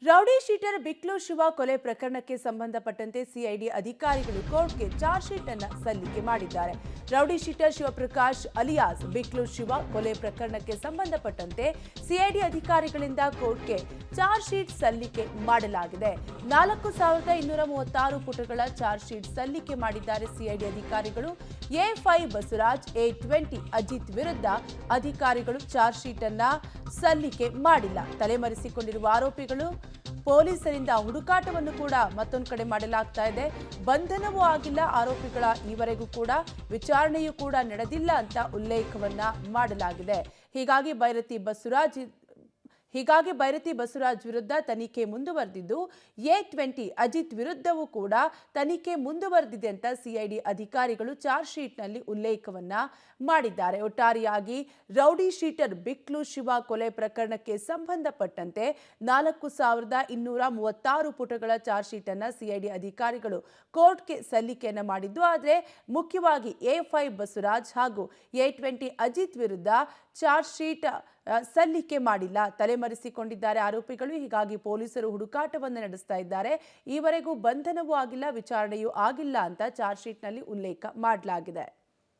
Rowdy sheeter ಬಿಕ್ಲು Shiva ಕೊಲೆ ಪ್ರಕರಣಕ್ಕೆ ಸಂಬಂಧಪಟ್ಟಂತೆ ಸಿಐಡಿ ಅಧಿಕಾರಿಗಳು ಕೋರ್ಟ್ಗೆ ಚಾರ್ಜ್ ಶೀಟ್ ಅನ್ನು ಸಲ್ಲಿಕೆ ಮಾಡಿದ್ದಾರೆ. Rowdy sheeter Shivaprakash alias Biklu Shiva ಕೊಲೆ ಪ್ರಕರಣಕ್ಕೆ ಸಂಬಂಧಪಟ್ಟಂತೆ ಸಿಐಡಿ ಅಧಿಕಾರಿಗಳಿಂದ ಕೋರ್ಟ್ಗೆ ಚಾರ್ಜ್ ಶೀಟ್ ಸಲ್ಲಿಕೆ ಮಾಡಲಾಗಿದೆ. 4236 ಪುಟಗಳ ಚಾರ್ಜ್ ಶೀಟ್ ಸಲ್ಲಿಕೆ ಮಾಡಿದ್ದಾರೆ ಸಿಐಡಿ ಅಧಿಕಾರಿಗಳು. A5 ಬಸವರಾಜ್, A20 ಅಜಿತ್ ವಿರುದ್ಧ ಅಧಿಕಾರಿಗಳು ಚಾರ್ಜ್ ಶೀಟ್ ಅನ್ನ ಸಲ್ಲಿಕೆ ಮಾಡಿಲ್ಲ. ತಲೆಮರೆಸಿಕೊಂಡಿರುವ ಆರೋಪಿಗಳು ಪೊಲೀಸರಿಂದ ಹುಡುಕಾಟವನ್ನು ಕೂಡ ಮತ್ತೊಂದು ಕಡೆ ಮಾಡಲಾಗ್ತಾ ಇದೆ. ಬಂಧನವೂ ಆಗಿಲ್ಲ ಆರೋಪಿಗಳ, ಈವರೆಗೂ ಕೂಡ ವಿಚಾರಣೆಯೂ ಕೂಡ ನಡೆದಿಲ್ಲ ಅಂತ ಉಲ್ಲೇಖವನ್ನ ಮಾಡಲಾಗಿದೆ. ಹೀಗಾಗಿ ಬೈರತಿ ಬಸವರಾಜ್ ವಿರುದ್ಧ ತನಿಖೆ ಮುಂದುವರೆದಿದ್ದು, A20 ಅಜಿತ್ ವಿರುದ್ಧವೂ ಕೂಡ ತನಿಖೆ ಮುಂದುವರೆದಿದೆ ಅಂತ ಸಿಐಡಿ ಅಧಿಕಾರಿಗಳು ಚಾರ್ಜ್ ಶೀಟ್ನಲ್ಲಿ ಉಲ್ಲೇಖವನ್ನ ಮಾಡಿದ್ದಾರೆ. ಒಟ್ಟಾರೆಯಾಗಿ ರೌಡಿ ಶೀಟರ್ ಬಿಕ್ಲು ಶಿವ ಕೊಲೆ ಪ್ರಕರಣಕ್ಕೆ ಸಂಬಂಧಪಟ್ಟಂತೆ 4236 ಪುಟಗಳ ಚಾರ್ಜ್ ಶೀಟ್ ಅನ್ನ ಸಿಐಡಿ ಅಧಿಕಾರಿಗಳು ಕೋರ್ಟ್ಗೆ ಸಲ್ಲಿಕೆಯನ್ನ ಮಾಡಿದ್ದು, ಆದರೆ ಮುಖ್ಯವಾಗಿ A5 ಬಸವರಾಜ್ ಹಾಗೂ A20 ಅಜಿತ್ ವಿರುದ್ಧ ಚಾರ್ಜ್ ಶೀಟ್ ಸಲ್ಲಿಕೆ ಮಾಡಿಲ್ಲ. ತಲೆಮರೆಸಿಕೊಂಡಿದ್ದಾರೆ ಆರೋಪಿಗಳು. ಹೀಗಾಗಿ ಪೊಲೀಸರು ಹುಡುಕಾಟವನ್ನು ನಡೆಸ್ತಾ ಇದ್ದಾರೆ. ಈವರೆಗೂ ಬಂಧನವೂ ಆಗಿಲ್ಲ, ವಿಚಾರಣೆಯೂ ಆಗಿಲ್ಲ ಅಂತ ಚಾರ್ಜ್ ಶೀಟ್ನಲ್ಲಿ ಉಲ್ಲೇಖ ಮಾಡಲಾಗಿದೆ.